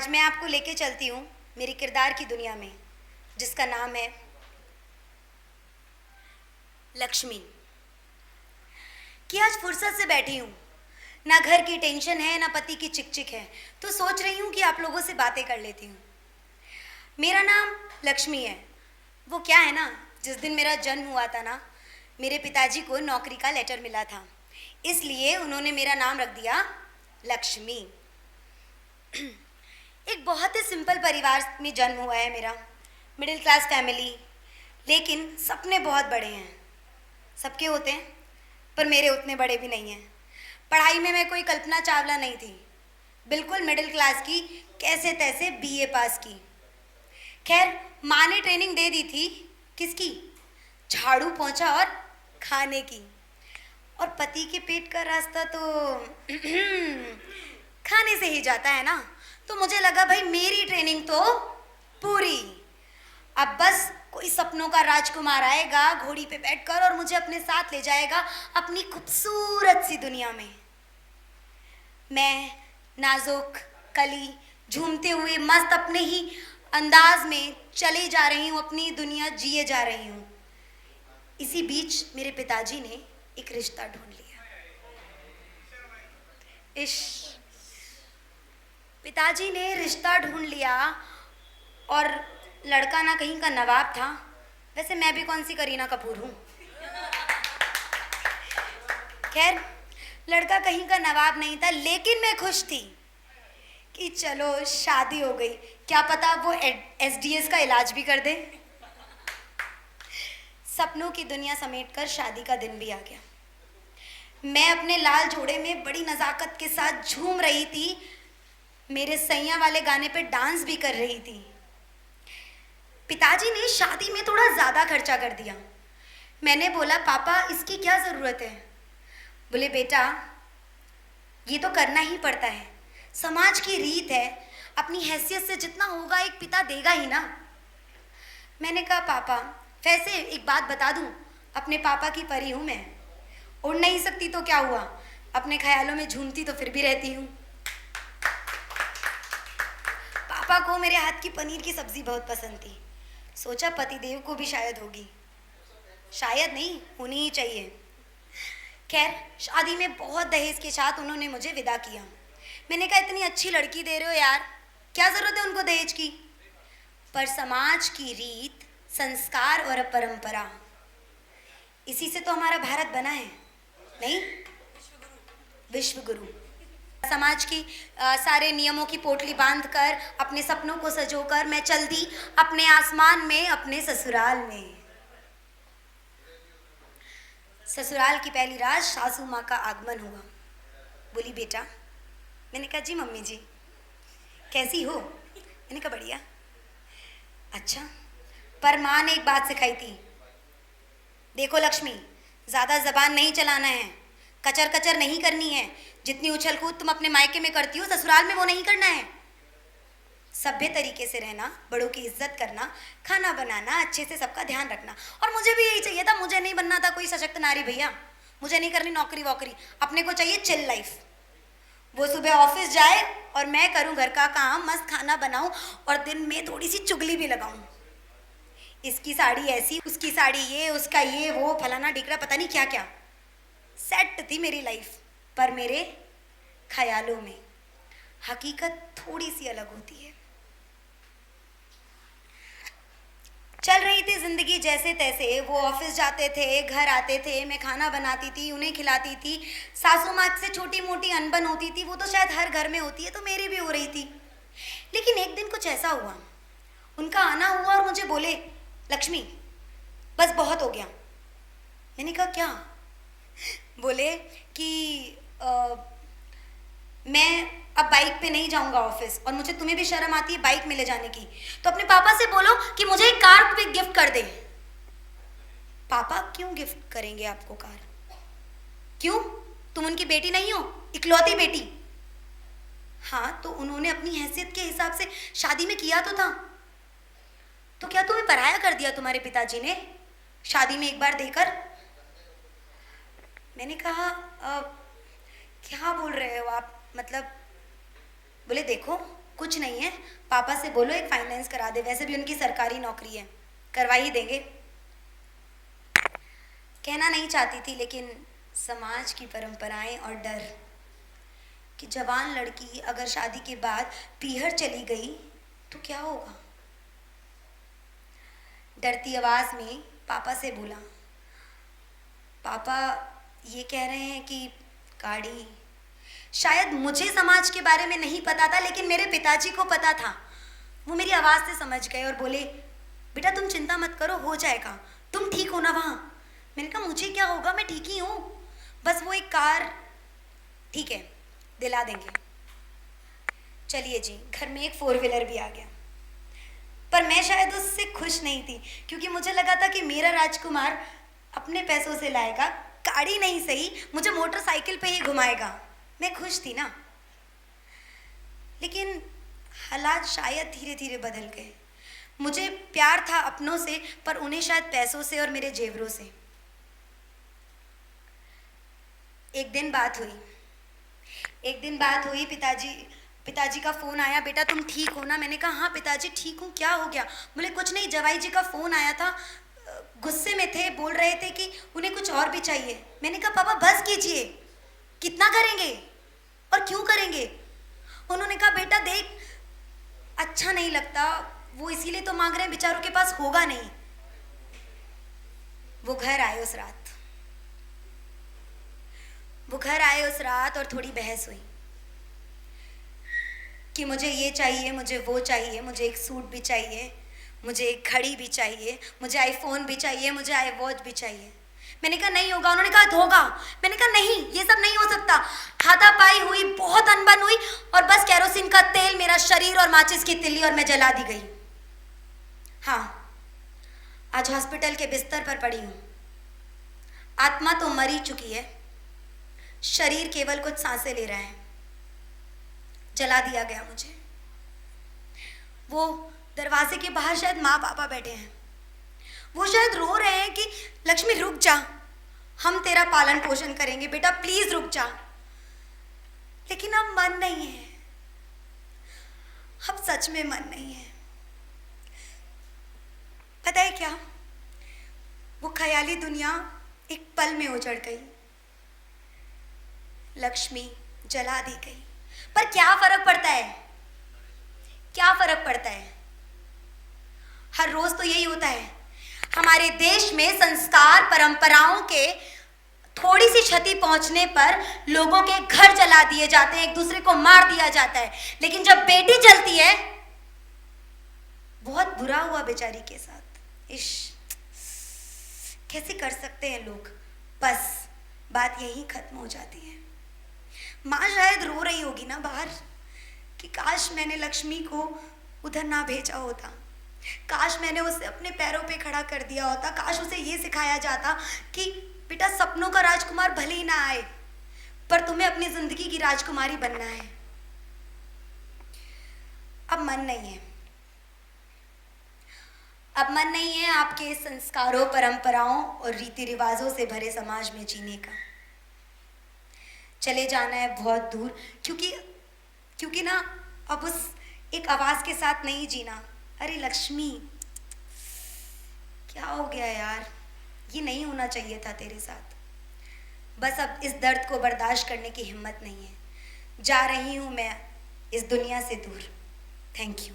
आज मैं आपको लेके चलती हूँ मेरी किरदार की दुनिया में, जिसका नाम है लक्ष्मी। कि आज फुर्सत से बैठी हूँ, ना घर की टेंशन है ना पति की चिकचिक है, तो सोच रही हूँ कि आप लोगों से बातें कर लेती हूँ। मेरा नाम लक्ष्मी है। वो क्या है ना, जिस दिन मेरा जन्म हुआ था ना, मेरे पिताजी को नौकरी का लेटर मिला था, इसलिए उन्होंने मेरा नाम रख दिया लक्ष्मी। एक बहुत ही सिंपल परिवार में जन्म हुआ है मेरा, मिडिल क्लास फैमिली, लेकिन सपने बहुत बड़े हैं। सबके होते हैं, पर मेरे उतने बड़े भी नहीं हैं। पढ़ाई में मैं कोई कल्पना चावला नहीं थी, बिल्कुल मिडिल क्लास की, कैसे तैसे बीए पास की। खैर, माँ ने ट्रेनिंग दे दी थी, किसकी? झाड़ू पोंछा और खाने की। और पति के पेट का रास्ता तो खाने से ही जाता है ना, तो मुझे लगा भाई मेरी ट्रेनिंग तो पूरी। अब बस कोई सपनों का राजकुमार आएगा घोड़ी पे बैठकर और मुझे अपने साथ ले जाएगा अपनी खूबसूरत सी दुनिया में। मैं नाजुक कली झूमते हुए मस्त अपने ही अंदाज में चले जा रही हूँ, अपनी दुनिया जिए जा रही हूँ। इसी बीच मेरे पिताजी ने एक रिश्ता ढूंढ लिया। पिताजी ने रिश्ता ढूंढ लिया और लड़का ना कहीं का नवाब था। वैसे मैं भी कौन सी करीना कपूर हूँ। खैर, लड़का कहीं का नवाब नहीं था, लेकिन मैं खुश थी कि चलो शादी हो गई, क्या पता वो एसडीएस का इलाज भी कर दे। सपनों की दुनिया समेटकर शादी का दिन भी आ गया। मैं अपने लाल जोड़े में बड़ी नज़ाकत के साथ झूम रही थी, मेरे सैया वाले गाने पे डांस भी कर रही थी। पिताजी ने शादी में थोड़ा ज़्यादा खर्चा कर दिया। मैंने बोला, पापा इसकी क्या ज़रूरत है? बोले, बेटा ये तो करना ही पड़ता है, समाज की रीत है, अपनी हैसियत से जितना होगा एक पिता देगा ही ना। मैंने कहा, पापा वैसे एक बात बता दूं, अपने पापा की परी हूँ मैं। उड़ नहीं सकती तो क्या हुआ, अपने ख्यालों में झूमती तो फिर भी रहती हूँ। पापा को मेरे हाथ की पनीर की सब्जी बहुत पसंद थी। सोचा पतिदेव को भी शायद होगी, शायद नहीं होनी ही चाहिए। खैर, शादी में बहुत दहेज के साथ उन्होंने मुझे विदा किया। मैंने कहा, इतनी अच्छी लड़की दे रहे हो यार, क्या ज़रूरत है उनको दहेज की? पर समाज की रीत, संस्कार और परंपरा, इसी से तो हमारा भारत बना है, नहीं? विश्व गुरु। समाज की सारे नियमों की पोटली बांधकर, अपने सपनों को सजोकर मैं चल दी अपने आसमान में, अपने ससुराल में। ससुराल की पहली रात सासू माँ का आगमन हुआ। बोली, बेटा। मैंने कहा, जी मम्मी जी। कैसी हो? मैंने कहा, बढ़िया। अच्छा, पर माँ ने एक बात सिखाई थी, देखो लक्ष्मी, ज़्यादा ज़बान नहीं चलाना है, कचर कचर नहीं करनी है, जितनी उछल कूद तुम अपने मायके में करती हो ससुराल में वो नहीं करना है। सभ्य तरीके से रहना, बड़ों की इज्जत करना, खाना बनाना, अच्छे से सबका ध्यान रखना। और मुझे भी यही चाहिए था, मुझे नहीं बनना था कोई सशक्त नारी भैया, मुझे नहीं करनी नौकरी वोकरी, अपने को चाहिए चिल लाइफ। वो सुबह ऑफिस जाए और मैं करूं घर का काम, मस्त खाना बनाऊं और दिन में थोड़ी सी चुगली भी लगाऊं। इसकी साड़ी ऐसी, उसकी साड़ी ये, उसका ये वो, फलाना ढिकरा, पता नहीं क्या क्या। सेट थी मेरी लाइफ। पर मेरे ख्यालों में हकीकत थोड़ी सी अलग होती है। चल रही थी जिंदगी जैसे तैसे, वो ऑफिस जाते थे, घर आते थे, मैं खाना बनाती थी, उन्हें खिलाती थी। सासू माँ से छोटी मोटी अनबन होती थी, वो तो शायद हर घर में होती है, तो मेरी भी हो रही थी। लेकिन एक दिन कुछ ऐसा हुआ, उनका आना हुआ और मुझे बोले, लक्ष्मी बस बहुत हो गया। मैंने कहा, क्या? बोले कि मैं अब बाइक पे नहीं जाऊंगा ऑफिस, और मुझे तुम्हें भी शर्म आती है बाइक में ले जाने की, तो अपने पापा से बोलो कि मुझे एक कार पे गिफ्ट कर दे। पापा क्यों गिफ्ट करेंगे आपको कार? क्यों? तुम उनकी बेटी नहीं हो, इकलौती बेटी? हाँ, तो उन्होंने अपनी हैसियत के हिसाब से शादी में किया तो था, तो क्या तुम्हें पराया कर दिया तुम्हारे पिताजी ने शादी में एक बार देकर? मैंने कहा, क्या बोल रहे हो आप, मतलब? बोले, देखो कुछ नहीं है, पापा से बोलो एक फाइनेंस करा दे, वैसे भी उनकी सरकारी नौकरी है, करवा ही देंगे। कहना नहीं चाहती थी, लेकिन समाज की परंपराएं और डर कि जवान लड़की अगर शादी के बाद पीहर चली गई तो क्या होगा। डरती आवाज़ में पापा से बोला, पापा ये कह रहे हैं कि गाड़ी। शायद मुझे समाज के बारे में नहीं पता था, लेकिन मेरे पिताजी को पता था। वो मेरी आवाज़ से समझ गए और बोले, बेटा तुम चिंता मत करो, हो जाएगा, तुम ठीक हो ना वहाँ। मैंने कहा मुझे क्या होगा, मैं ठीक ही हूँ, बस वो एक कार, ठीक है दिला देंगे। चलिए जी, घर में एक 4 व्हीलर भी आ गया। पर मैं शायद उससे खुश नहीं थी, क्योंकि मुझे लगा था कि मेरा राजकुमार अपने पैसों से लाएगा, गाड़ी नहीं सही मुझे मोटरसाइकिल पे ही घुमाएगा। मैं खुश थी ना। लेकिन हालात शायद धीरे धीरे बदल गए। मुझे प्यार था अपनों से, पर उन्हें शायद पैसों से और मेरे जेवरों से। एक दिन बात हुई, पिताजी का फ़ोन आया, बेटा तुम ठीक हो ना। मैंने कहा हाँ पिताजी ठीक हूँ, क्या हो गया। बोले कुछ नहीं, जवाई जी का फ़ोन आया था, गुस्से में थे, बोल रहे थे कि उन्हें कुछ और भी चाहिए। मैंने कहा पापा बस कीजिए, कितना करेंगे और क्यों करेंगे। उन्होंने कहा बेटा देख, अच्छा नहीं लगता, वो इसीलिए तो मांग रहे हैं, बेचारों के पास होगा नहीं। वो घर आए उस रात और थोड़ी बहस हुई कि मुझे ये चाहिए, मुझे वो चाहिए, मुझे एक सूट भी चाहिए, मुझे एक घड़ी भी चाहिए, मुझे आईफोन भी चाहिए, मुझे आई वॉच भी चाहिए। मैंने कहा नहीं होगा। उन्होंने कहा होगा। मैंने कहा नहीं, ये सब नहीं हो सकता। हाथापाई हुई, बहुत अनबन हुई और बस केरोसिन का तेल मेरा शरीर और माचिस की तिल्ली और मैं जला दी गई। हाँ, आज हॉस्पिटल के बिस्तर पर पड़ी हूँ। आत्मा तो मरी चुकी है, शरीर केवल कुछ सांसें ले रहा है। जला दिया गया मुझे। वो दरवाजे के बाहर शायद माँ पापा बैठे हैं, वो शायद रो रहे हैं कि लक्ष्मी रुक जा, हम तेरा पालन पोषण करेंगे, बेटा प्लीज रुक जा। लेकिन अब मन नहीं है, अब सच में मन नहीं है। पता है क्या, वो ख्याली दुनिया एक पल में उजड़ गई, लक्ष्मी जला दी गई। पर क्या फर्क पड़ता है, क्या फर्क पड़ता है। हर रोज तो यही होता है। हमारे देश में संस्कार परंपराओं के थोड़ी सी क्षति पहुंचने पर लोगों के घर जला दिए जाते हैं, एक दूसरे को मार दिया जाता है। लेकिन जब बेटी जलती है, बहुत बुरा हुआ बेचारी के साथ। इश, कैसे कर सकते हैं लोग। बस बात यही खत्म हो जाती है। माँ शायद रो रही होगी ना बाहर कि काश मैंने लक्ष्मी को उधर ना भेजा होता, काश मैंने उसे अपने पैरों पे खड़ा कर दिया होता, काश उसे ये सिखाया जाता कि बेटा सपनों का राजकुमार भले ही ना आए, पर तुम्हें अपनी जिंदगी की राजकुमारी बनना है। अब मन नहीं है आपके संस्कारों, परंपराओं और रीति रिवाजों से भरे समाज में जीने का। चले जाना है बहुत दूर, क्योंकि ना अब उस एक आवाज के साथ नहीं जीना। अरे लक्ष्मी, क्या हो गया यार, ये नहीं होना चाहिए था तेरे साथ। बस अब इस दर्द को बर्दाश्त करने की हिम्मत नहीं है। जा रही हूँ मैं इस दुनिया से दूर। Thank you.